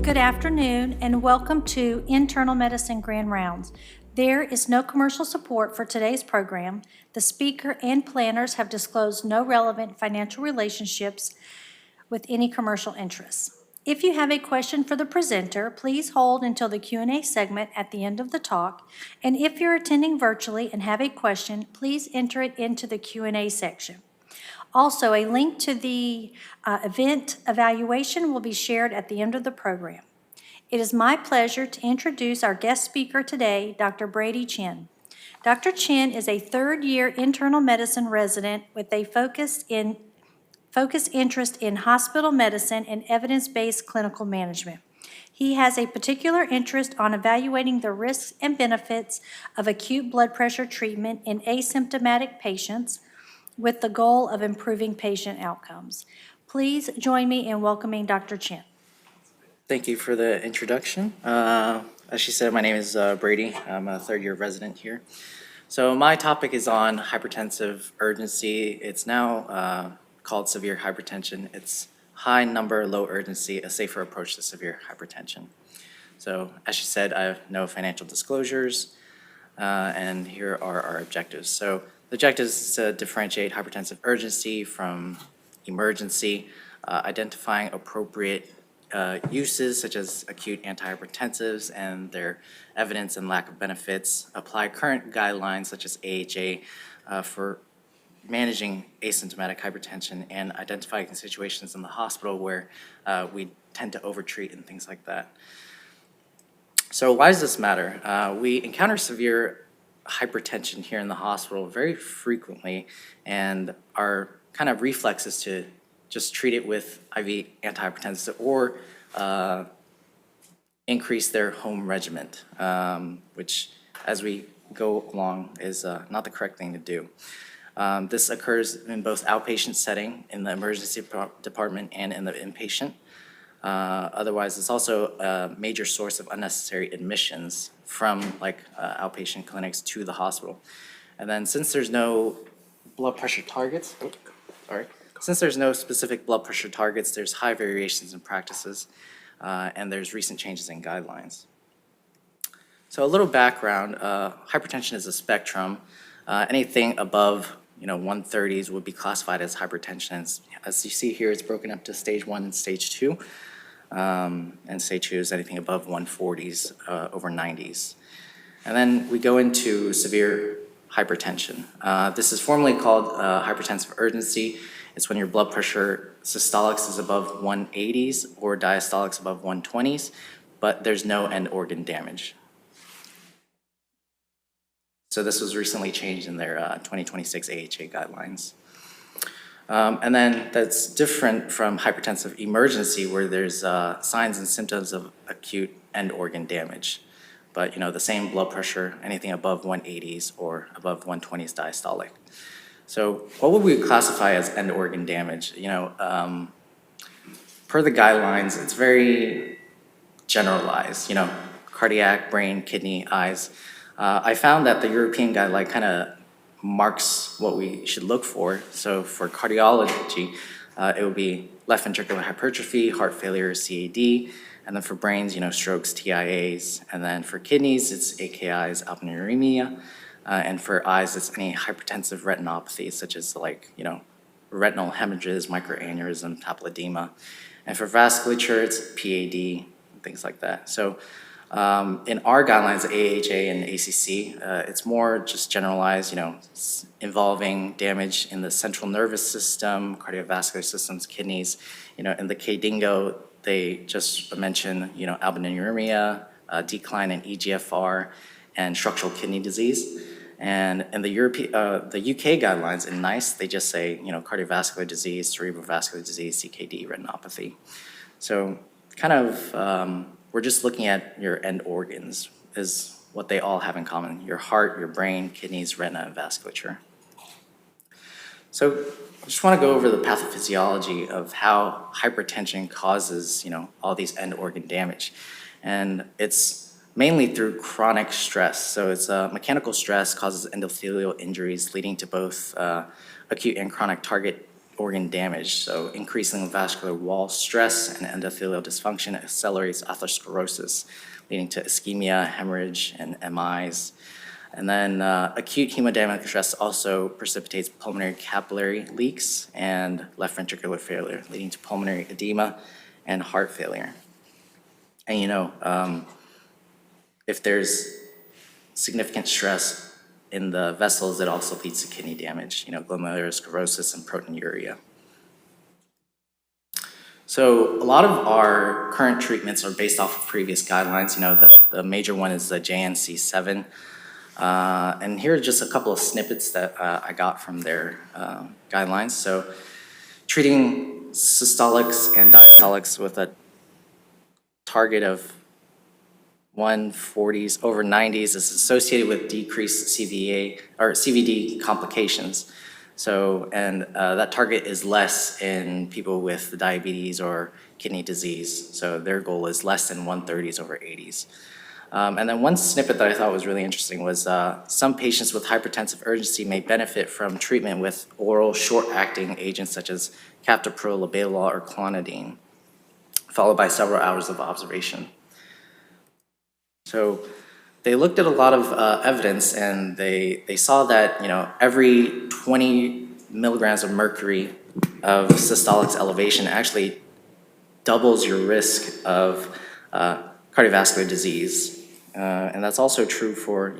Good afternoon and welcome to Internal Medicine Grand Rounds. There is no commercial support for today's program. The speaker and planners have disclosed no relevant financial relationships with any commercial interests. If you have a question for the presenter, please hold until the Q&A segment at the end of the talk. And if you're attending virtually and have a question, please enter it into the Q&A section. Also, a link to the event evaluation will be shared at the end of the program. It is my pleasure to introduce our guest speaker today, Dr. Brady Chen. Dr. Chen is a third-year internal medicine resident with a focused interest in hospital medicine and evidence-based clinical management. He has a particular interest on evaluating the risks and benefits of acute blood pressure treatment in asymptomatic patients, with the goal of improving patient outcomes. Please join me in welcoming Dr. Chen. Thank you for the introduction. As she said, my name is Brady. I'm a third-year resident here. So my topic is on hypertensive urgency. It's now called severe hypertension. It's high number, low urgency, a safer approach to severe hypertension. So as she said, I have no financial disclosures, and here are our objectives. So the objective is to differentiate hypertensive urgency from emergency, identifying appropriate uses such as acute antihypertensives and their evidence and lack of benefits, apply current guidelines such as AHA for managing asymptomatic hypertension, and identifying situations in the hospital where we tend to overtreat and things like that. So why does this matter? We encounter severe hypertension here in the hospital very frequently, and our kind of reflex is to just treat it with IV antihypertensives or increase their home regimen, which as we go along is not the correct thing to do. This occurs in both outpatient setting in the emergency department and in the inpatient. Otherwise, it's also a major source of unnecessary admissions from outpatient clinics to the hospital. And then since there's no blood pressure targets, since there's no specific blood pressure targets, there's high variations in practices, and there's recent changes in guidelines. So a little background, hypertension is a spectrum. Anything above 130s would be classified as hypertension. As you see here, it's broken up to stage 1 and stage 2. And stage 2 is anything above 140s over 90s. And then we go into severe hypertension. This is formally called hypertensive urgency. It's when your blood pressure systolics is above 180s or diastolics above 120s, but there's no end organ damage. So this was recently changed in their 2026 AHA guidelines. And then that's different from hypertensive emergency, where there's signs and symptoms of acute end organ damage. But the same blood pressure, anything above 180s or above 120s diastolic. So what would we classify as end organ damage? Per the guidelines, it's very generalized. Cardiac, brain, kidney, eyes. I found that the European guideline kind of marks what we should look for. So for cardiology, it would be left ventricular hypertrophy, heart failure, CAD, and then for brains, strokes, TIAs, and then for kidneys, it's AKIs, albuminuria, and for eyes, it's any hypertensive retinopathy, such as retinal hemorrhages, microaneurysm, papilledema, and for vasculature, it's PAD, and things like that. So in our guidelines, AHA and ACC, it's more just generalized, involving damage in the central nervous system, cardiovascular systems, kidneys. In the KDINGO, they just mention, albuminuria, decline in EGFR, and structural kidney disease. And in the UK guidelines in NICE, they just say, cardiovascular disease, cerebrovascular disease, CKD, retinopathy. So kind of, we're just looking at your end organs is what they all have in common: your heart, your brain, kidneys, retina, and vasculature. So I just want to go over the pathophysiology of how hypertension causes, all these end organ damage. And it's mainly through chronic stress. So it's mechanical stress causes endothelial injuries leading to both acute and chronic target organ damage. So increasing vascular wall stress and endothelial dysfunction accelerates atherosclerosis, leading to ischemia, hemorrhage, and MIs. And then acute hemodynamic stress also precipitates pulmonary capillary leaks and left ventricular failure, leading to pulmonary edema and heart failure. And if there's significant stress in the vessels, it also leads to kidney damage, glomerulosclerosis and proteinuria. So a lot of our current treatments are based off of previous guidelines. The major one is the JNC 7. And here are just a couple of snippets that I got from their guidelines. So treating systolics and diastolics with a target of 140s over 90s is associated with decreased CVA or CVD complications. So, and that target is less in people with diabetes or kidney disease. So their goal is less than 130s over 80s. And then one snippet that I thought was really interesting was some patients with hypertensive urgency may benefit from treatment with oral short-acting agents such as captopril, labetalol, or clonidine, followed by several hours of observation. So they looked at a lot of evidence, and they saw that every 20 milligrams of mercury of systolics elevation actually doubles your risk of cardiovascular disease. And that's also true for,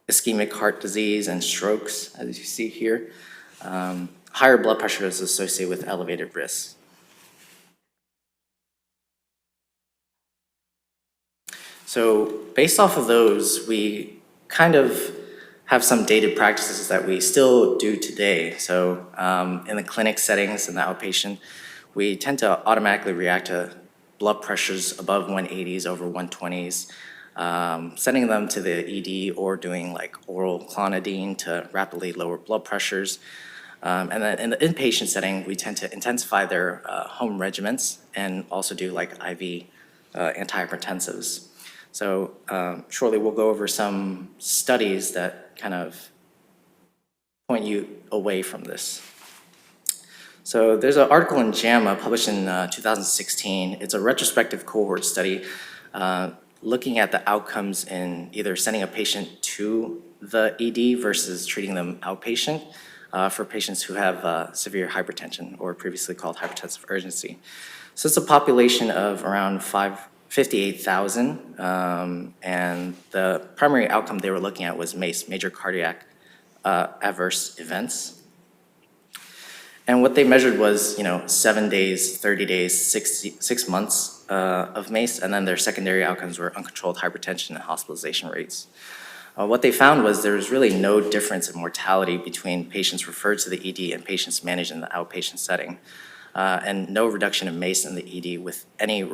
ischemic heart disease and strokes, as you see here. Higher blood pressure is associated with elevated risk. So based off of those, we kind of have some dated practices that we still do today. So in the clinic settings, in the outpatient, we tend to automatically react to blood pressures above 180s over 120s, sending them to the ED or doing like oral clonidine to rapidly lower blood pressures. And then in the inpatient setting, we tend to intensify their home regimens and also do like IV antihypertensives. So shortly we'll go over some studies that kind of point you away from this. So there's an article in JAMA published in 2016. It's a retrospective cohort study looking at the outcomes in either sending a patient to the ED versus treating them outpatient for patients who have severe hypertension, or previously called hypertensive urgency. So it's a population of around 58,000, and the primary outcome they were looking at was MACE, major cardiac adverse events. And what they measured was, 7 days, 30 days, 6 months of MACE, and then their secondary outcomes were uncontrolled hypertension and hospitalization rates. What they found was there was really no difference in mortality between patients referred to the ED and patients managed in the outpatient setting, and no reduction in MACE in the ED with any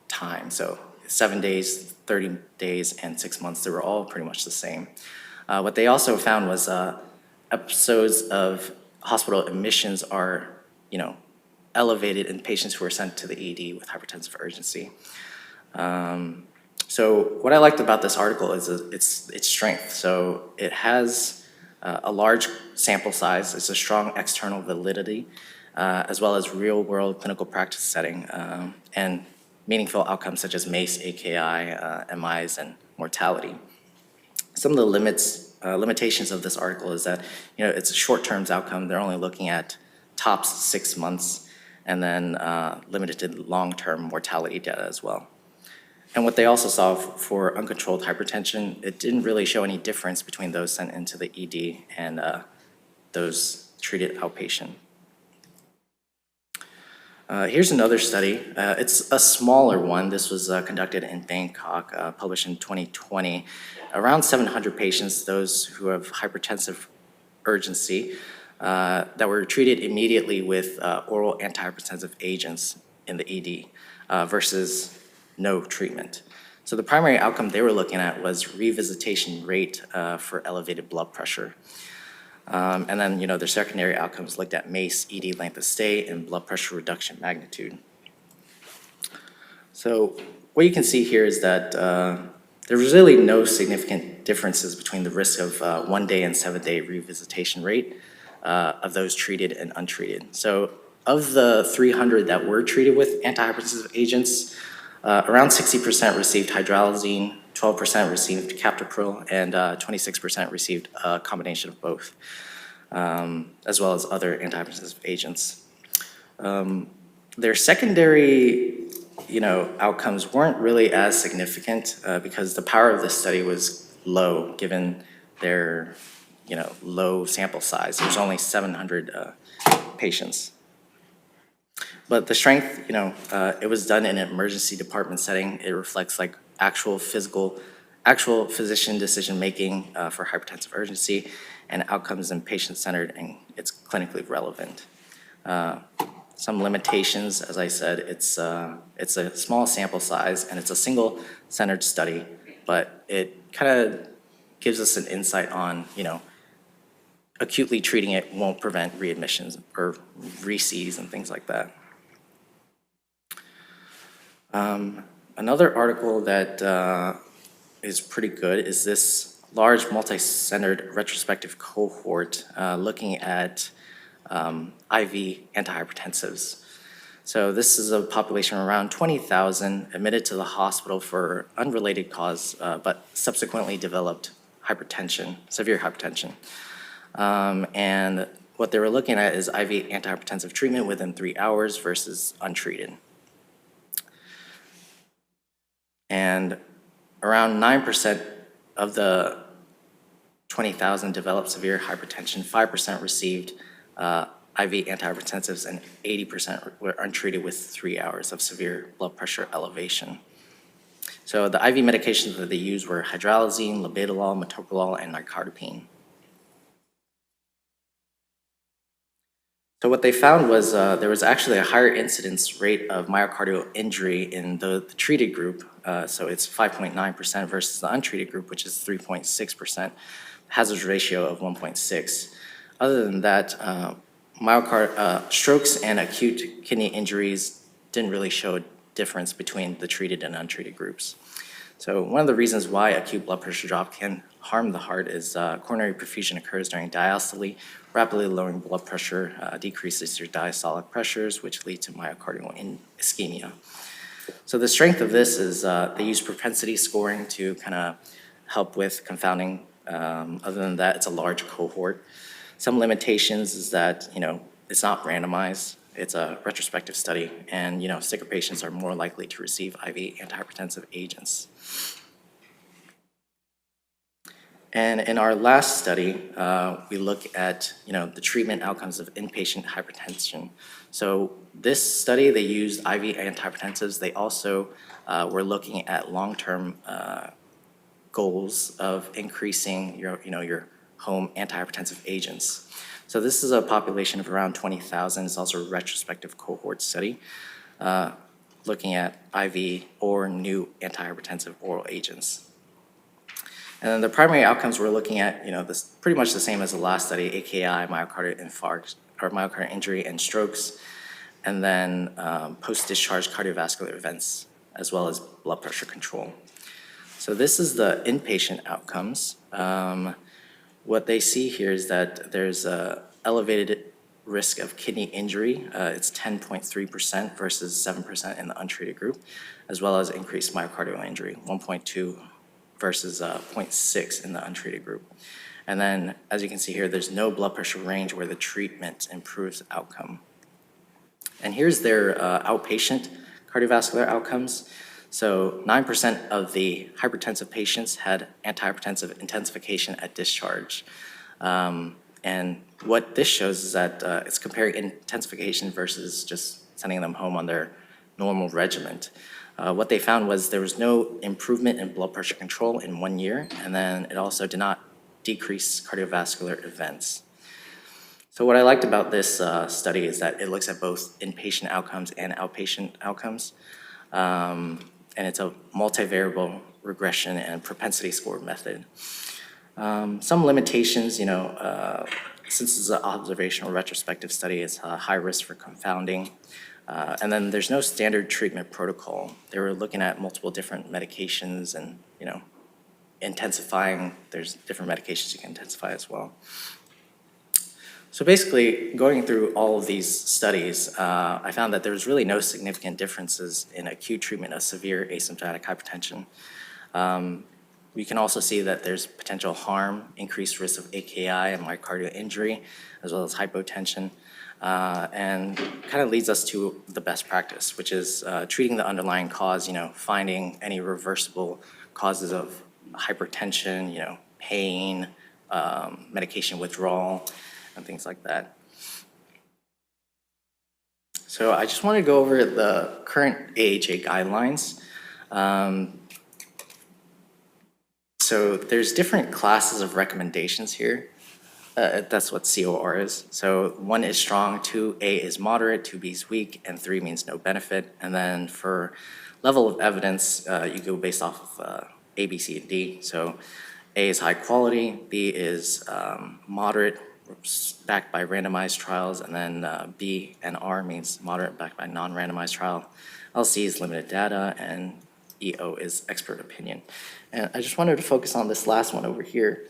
time. So 7 days, 30 days, and 6 months, they were all pretty much the same. What they also found was episodes of hospital admissions are, elevated in patients who are sent to the ED with hypertensive urgency. So what I liked about this article is its strength. So it has a large sample size. It's a strong external validity, as well as real-world clinical practice setting, and meaningful outcomes such as MACE, AKI, MIs, and mortality. Some of the limitations of this article is that it's a short-term outcome. They're only looking at tops 6 months, and then limited to long-term mortality data as well. And what they also saw for uncontrolled hypertension, it didn't really show any difference between those sent into the ED and those treated outpatient. Here's another study. It's a smaller one. This was conducted in Bangkok, published in 2020. Around 700 patients, those who have hypertensive urgency, that were treated immediately with oral antihypertensive agents in the ED versus no treatment. So the primary outcome they were looking at was revisitation rate for elevated blood pressure. And then, their secondary outcomes looked at MACE, ED length of stay, and blood pressure reduction magnitude. So what you can see here is that there was really no significant differences between the risk of 1 day and 7 day revisitation rate of those treated and untreated. So of the 300 that were treated with antihypertensive agents, around 60% received hydralazine, 12% received captopril, and 26% received a combination of both, as well as other antihypertensive agents. Their secondary, outcomes weren't really as significant because the power of this study was low, given their, low sample size. There's only 700 patients. But the strength, it was done in an emergency department setting. It reflects like actual physician decision-making for hypertensive urgency and outcomes in patient-centered, and it's clinically relevant. Some limitations, as I said, it's a small sample size and it's a single-centered study, but it kind of gives us an insight on, acutely treating it won't prevent readmissions or re-Cs and things like that. Another article that is pretty good is this large multi-centered retrospective cohort looking at IV antihypertensives. So this is a population of around 20,000 admitted to the hospital for unrelated cause, but subsequently developed hypertension, severe hypertension. And what they were looking at is IV antihypertensive treatment within 3 hours versus untreated. And around 9% of the 20,000 developed severe hypertension, 5% received IV antihypertensives, and 80% were untreated with 3 hours of severe blood pressure elevation. So the IV medications that they used were hydralazine, labetalol, metoprolol, and nicardipine. So what they found was there was actually a higher incidence rate of myocardial injury in the treated group. So it's 5.9% versus the untreated group, which is 3.6%, hazard ratio of 1.6. Other than that, strokes and acute kidney injuries didn't really show a difference between the treated and untreated groups. So one of the reasons why acute blood pressure drop can harm the heart is coronary perfusion occurs during diastole. Rapidly lowering blood pressure decreases your diastolic pressures, which lead to myocardial ischemia. So the strength of this is they use propensity scoring to kind of help with confounding. Other than that, it's a large cohort. Some limitations is that, it's not randomized. It's a retrospective study, and, sicker patients are more likely to receive IV antihypertensive agents. And in our last study, we look at, the treatment outcomes of inpatient hypertension. So this study, they used IV antihypertensives. They also were looking at long-term goals of increasing your home antihypertensive agents. So this is a population of around 20,000. It's also a retrospective cohort study looking at IV or new antihypertensive oral agents. And then the primary outcomes we're looking at, this pretty much the same as the last study: AKI, myocardial infarct, or myocardial injury and strokes, and then post-discharge cardiovascular events, as well as blood pressure control. So this is the inpatient outcomes. What they see here is that there's a elevated risk of kidney injury. It's 10.3% versus 7% in the untreated group, as well as increased myocardial injury, 1.2 versus 0.6 in the untreated group. And then, as you can see here, there's no blood pressure range where the treatment improves outcome. And here's their outpatient cardiovascular outcomes. So 9% of the hypertensive patients had antihypertensive intensification at discharge. And what this shows is that it's comparing intensification versus just sending them home on their normal regimen. What they found was there was no improvement in blood pressure control in 1 year, and then it also did not decrease cardiovascular events. So what I liked about this study is that it looks at both inpatient outcomes and outpatient outcomes. And it's a multivariable regression and propensity score method. Some limitations, since it's an observational retrospective study, it's a high risk for confounding. And then there's no standard treatment protocol. They were looking at multiple different medications and, intensifying. There's different medications you can intensify as well. So basically, going through all of these studies, I found that there's really no significant differences in acute treatment of severe asymptomatic hypertension. We can also see that there's potential harm, increased risk of AKI and myocardial injury, as well as hypotension, and kind of leads us to the best practice, which is treating the underlying cause, finding any reversible causes of hypertension, pain, medication withdrawal, and things like that. So I just want to go over the current AHA guidelines. So there's different classes of recommendations here. That's what COR is. So 1 is strong, 2A is moderate, 2B is weak, and 3 means no benefit. And then for level of evidence, you go based off of A, B, C, and D. So A is high quality, B is moderate, backed by randomized trials, and then B and R means moderate, backed by non-randomized trial. LC is limited data, and EO is expert opinion. And I just wanted to focus on this last one over here.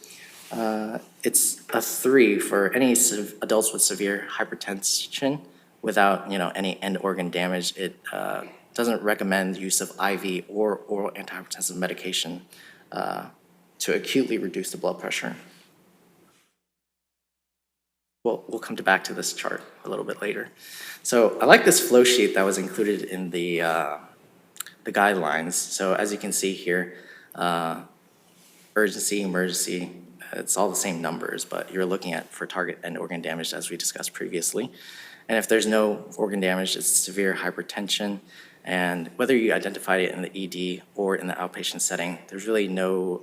It's a 3 for any adults with severe hypertension without, any end organ damage. It doesn't recommend use of IV or oral antihypertensive medication to acutely reduce the blood pressure. We'll come back to this chart a little bit later. So I like this flow sheet that was included in the guidelines. So as you can see here, urgency, emergency, it's all the same numbers, but you're looking at for target end organ damage as we discussed previously. And if there's no organ damage, it's severe hypertension. And whether you identified it in the ED or in the outpatient setting, there's really no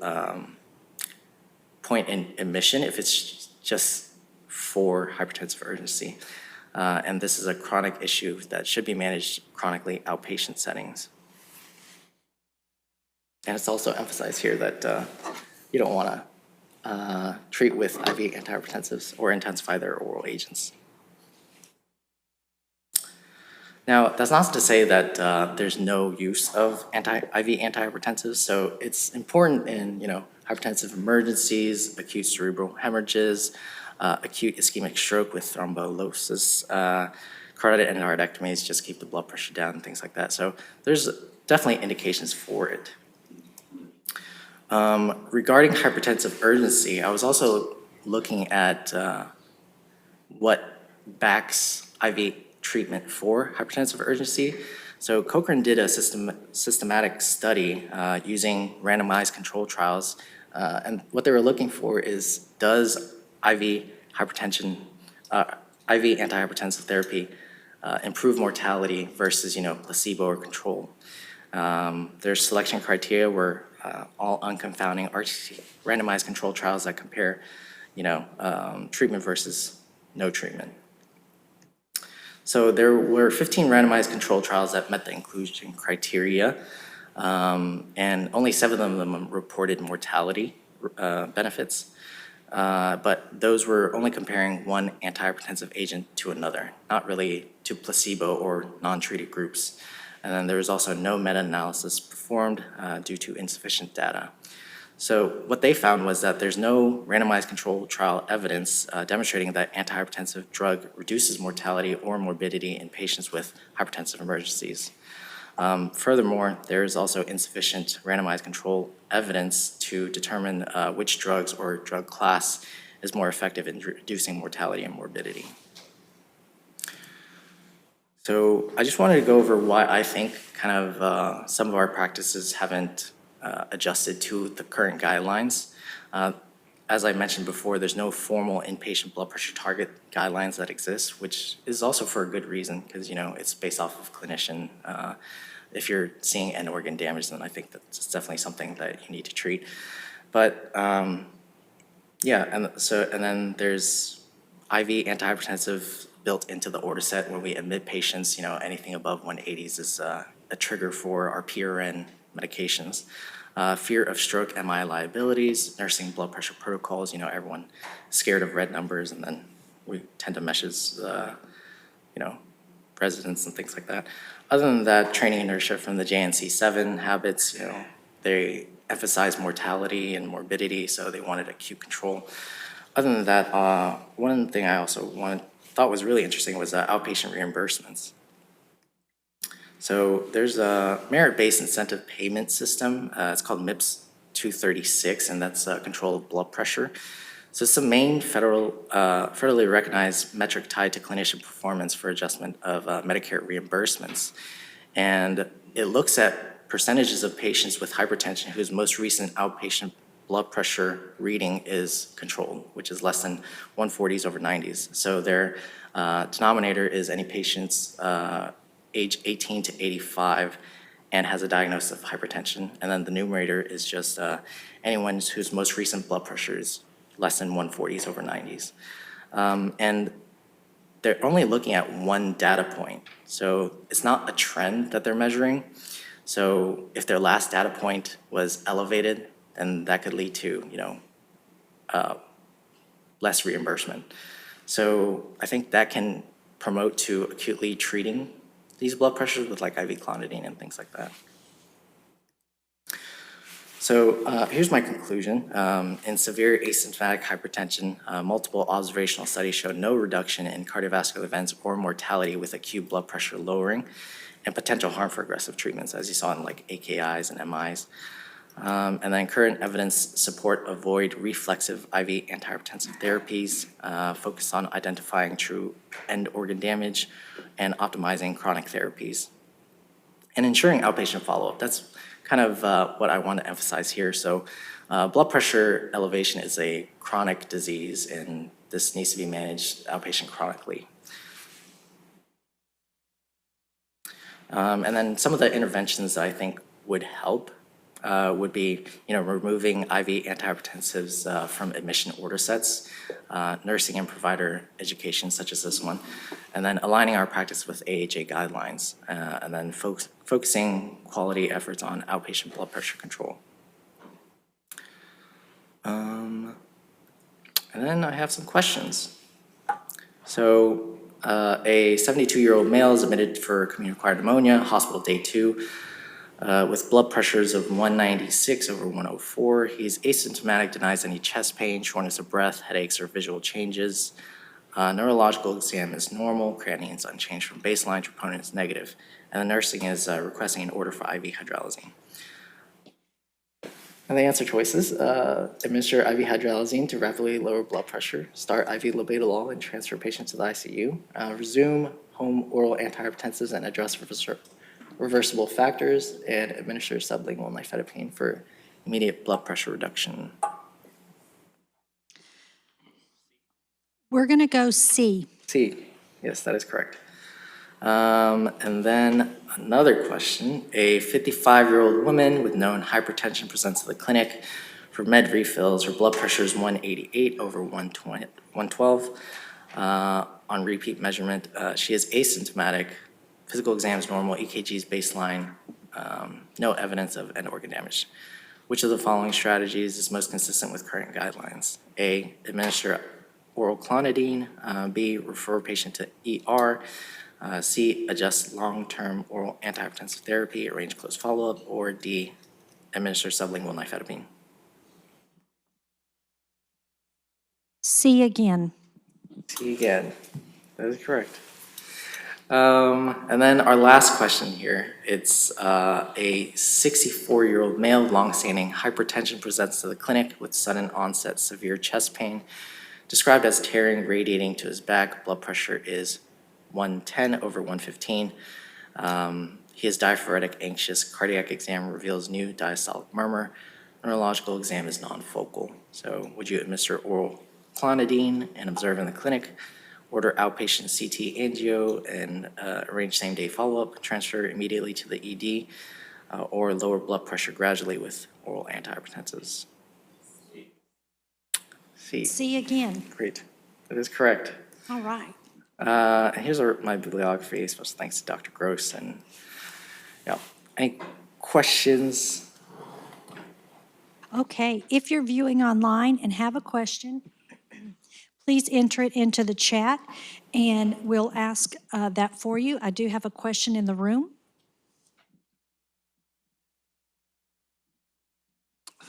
point in admission if it's just for hypertensive urgency. And this is a chronic issue that should be managed chronically outpatient settings. And it's also emphasized here that you don't want to treat with IV antihypertensives or intensify their oral agents. Now, that's not to say that there's no use of IV antihypertensives. So it's important in hypertensive emergencies, acute cerebral hemorrhages, acute ischemic stroke with thrombolysis, carotid endarterectomies, just keep the blood pressure down, and things like that. So there's definitely indications for it. Regarding hypertensive urgency, I was also looking at what backs IV treatment for hypertensive urgency. So Cochrane did a systematic study using randomized control trials, and what they were looking for is, does IV antihypertensive therapy improve mortality versus placebo or control? Their selection criteria were all unconfounding RCT randomized control trials that compare treatment versus no treatment. So there were 15 randomized control trials that met the inclusion criteria, and only 7 of them reported mortality benefits. But those were only comparing one antihypertensive agent to another, not really to placebo or non-treated groups. And then there was also no meta-analysis performed due to insufficient data. So what they found was that there's no randomized control trial evidence demonstrating that antihypertensive drug reduces mortality or morbidity in patients with hypertensive emergencies. Furthermore, there is also insufficient randomized control evidence to determine which drugs or drug class is more effective in reducing mortality and morbidity. So I just wanted to go over why I think some of our practices haven't adjusted to the current guidelines. As I mentioned before, there's no formal inpatient blood pressure target guidelines that exist, which is also for a good reason, because it's based off of clinician. If you're seeing end organ damage, then I think that's definitely something that you need to treat. But yeah, and then there's IV antihypertensive built into the order set when we admit patients. Anything above 180s is a trigger for our PRN medications. Fear of stroke, MI liabilities, nursing blood pressure protocols. Everyone scared of red numbers, and then we tend to meshes, residents and things like that. Other than that, training inertia from the JNC7 habits, they emphasize mortality and morbidity, so they wanted acute control. Other than that, one thing I also thought was really interesting was outpatient reimbursements. So there's a merit-based incentive payment system. It's called MIPS 236, and that's control of blood pressure. So it's the main federally recognized metric tied to clinician performance for adjustment of Medicare reimbursements. And it looks at percentages of patients with hypertension whose most recent outpatient blood pressure reading is controlled, which is less than 140s over 90s. So their denominator is any patients age 18 to 85 and has a diagnosis of hypertension. And then the numerator is just anyone whose most recent blood pressure is less than 140s over 90s. And they're only looking at one data point. So it's not a trend that they're measuring. So if their last data point was elevated, then that could lead to, less reimbursement. So I think that can promote to acutely treating these blood pressures with like IV clonidine and things like that. So here's my conclusion. In severe asymptomatic hypertension, multiple observational studies showed no reduction in cardiovascular events or mortality with acute blood pressure lowering and potential harm for aggressive treatments, as you saw in like AKIs and MIs. And then current evidence support avoid reflexive IV antihypertensive therapies, focus on identifying true end organ damage and optimizing chronic therapies. And ensuring outpatient follow-up, that's kind of what I want to emphasize here. So blood pressure elevation is a chronic disease, and this needs to be managed outpatient chronically. And then some of the interventions that I think would help would be, removing IV antihypertensives from admission order sets, nursing and provider education such as this one, and then aligning our practice with AHA guidelines, and then focusing quality efforts on outpatient blood pressure control. And then I have some questions. So a 72-year-old male is admitted for community-acquired pneumonia, hospital day 2, with blood pressures of 196 over 104. He's asymptomatic, denies any chest pain, shortness of breath, headaches, or visual changes. Neurological exam is normal, creatinine is unchanged from baseline, troponin is negative, and the nursing is requesting an order for IV hydralazine. And the answer choices, administer IV hydralazine to rapidly lower blood pressure, start IV labetalol and transfer patient to the ICU, resume home oral antihypertensives and address reversible factors, and administer sublingual nifedipine for immediate blood pressure reduction. We're going to go C. C, yes, that is correct. And then another question, a 55-year-old woman with known hypertension presents to the clinic for med refills. Her blood pressure is 188 over 112. On repeat measurement, she is asymptomatic. Physical exam is normal, EKG is baseline, no evidence of end organ damage. Which of the following strategies is most consistent with current guidelines? A, administer oral clonidine. B, refer patient to ER. C, adjust long-term oral antihypertensive therapy, arrange close follow-up. Or D, administer sublingual nifedipine. C again. C again. That is correct. And then our last question here, it's a 64-year-old male, long-standing hypertension presents to the clinic with sudden onset severe chest pain, described as tearing radiating to his back. Blood pressure is 110 over 115. He is diaphoretic, anxious. Cardiac exam reveals new diastolic murmur. Neurological exam is non-focal. So would you administer oral clonidine and observe in the clinic? Order outpatient CT angio and arrange same-day follow-up, transfer immediately to the ED, or lower blood pressure gradually with oral antihypertensives? C. C again. Great. That is correct. All right. And here's my bibliography, special thanks to Dr. Gross. And any questions? Okay, if you're viewing online and have a question, please enter it into the chat, and we'll ask that for you. I do have a question in the room.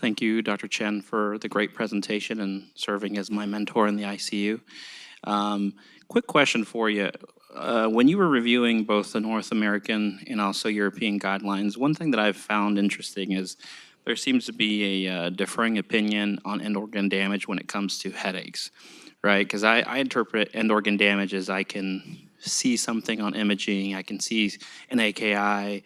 Thank you, Dr. Chen, for the great presentation and serving as my mentor in the ICU. Quick question for you. When you were reviewing both the North American and also European guidelines, one thing that I've found interesting is there seems to be a differing opinion on end organ damage when it comes to headaches, right? Because I interpret end organ damage as I can see something on imaging, I can see an AKI,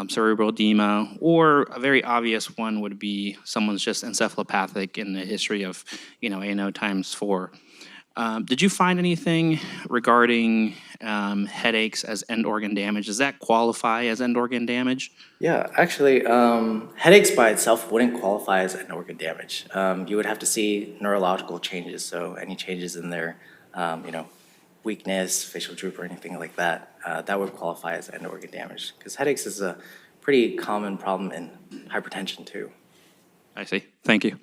cerebral edema, or a very obvious one would be someone's just encephalopathic in the history of, ANO times 4. Did you find anything regarding headaches as end organ damage? Does that qualify as end organ damage? Yeah, actually, headaches by itself wouldn't qualify as an organ damage. You would have to see neurological changes, so any changes in their, weakness, facial droop, or anything like that, that would qualify as end organ damage. Because headaches is a pretty common problem in hypertension too. I see. Thank you.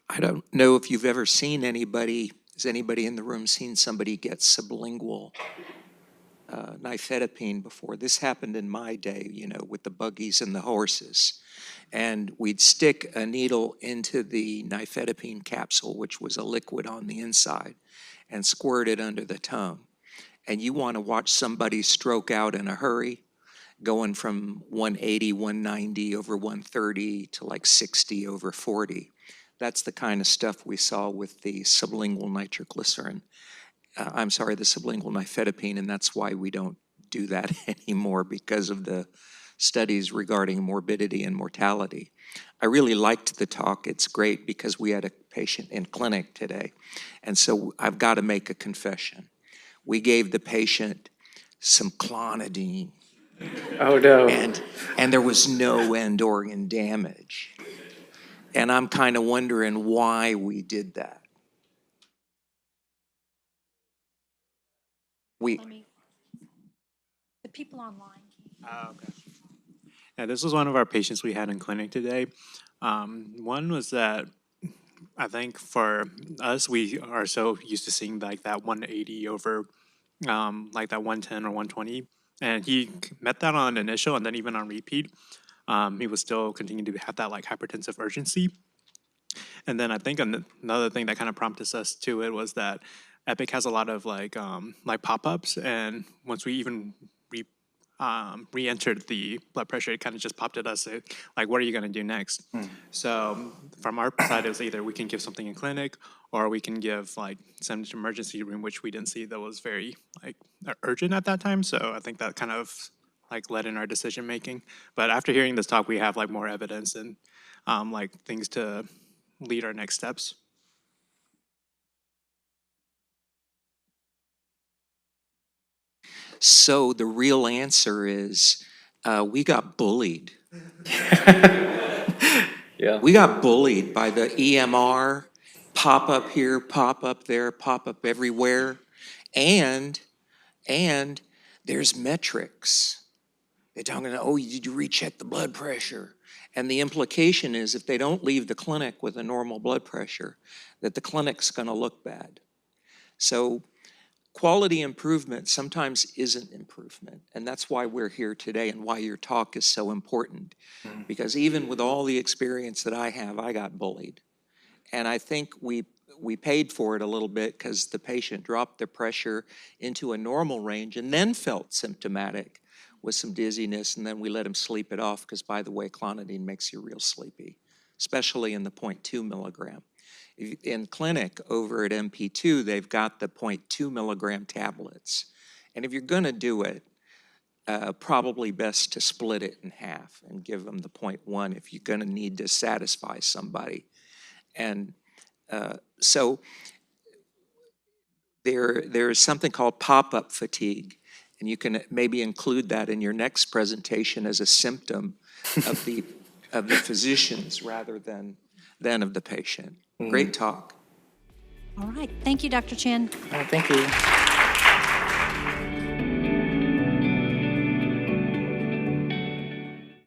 I don't know if you've ever seen anybody, has anybody in the room seen somebody get sublingual nifedipine before? This happened in my day, with the buggies and the horses. And we'd stick a needle into the nifedipine capsule, which was a liquid on the inside, and squirt it under the tongue. And you want to watch somebody stroke out in a hurry, going from 180, 190 over 130 to like 60 over 40. That's the kind of stuff we saw with the sublingual nitroglycerin. The sublingual nifedipine, and that's why we don't do that anymore, because of the studies regarding morbidity and mortality. I really liked the talk. It's great because we had a patient in clinic today. And so I've got to make a confession. We gave the patient some clonidine. Oh, no. And there was no end organ damage. And I'm kind of wondering why we did that. The people online. Okay. Yeah, this was one of our patients we had in clinic today. One was that I think for us, we are so used to seeing like that 180 over like that 110 or 120. And he met that on initial and then even on repeat. He was still continuing to have that like hypertensive urgency. And then I think another thing that kind of prompted us to it was that Epic has a lot of like pop-ups, and once we even re-entered the blood pressure, it kind of just popped at us like, what are you going to do next? So from our side, it was either we can give something in clinic or we can give send it to emergency room, which we didn't see that was very urgent at that time. So I think that kind of led in our decision making. But after hearing this talk, we have more evidence and things to lead our next steps. So the real answer is we got bullied. Yeah. We got bullied by the EMR, pop up here, pop up there, pop up everywhere. And there's metrics. They're talking about, did you recheck the blood pressure? And the implication is if they don't leave the clinic with a normal blood pressure, that the clinic's going to look bad. So quality improvement sometimes isn't improvement. And that's why we're here today and why your talk is so important. Because even with all the experience that I have, I got bullied. And I think we paid for it a little bit because the patient dropped their pressure into a normal range and then felt symptomatic with some dizziness, and then we let him sleep it off because, by the way, clonidine makes you real sleepy, especially in the 0.2 milligram. In clinic over at MP2, they've got the 0.2 milligram tablets. And if you're going to do it, probably best to split it in half and give them the 0.1 if you're going to need to satisfy somebody. And so there's something called pop-up fatigue. And you can maybe include that in your next presentation as a symptom of the physicians rather than of the patient. Great talk. All right. Thank you, Dr. Chen. Thank you.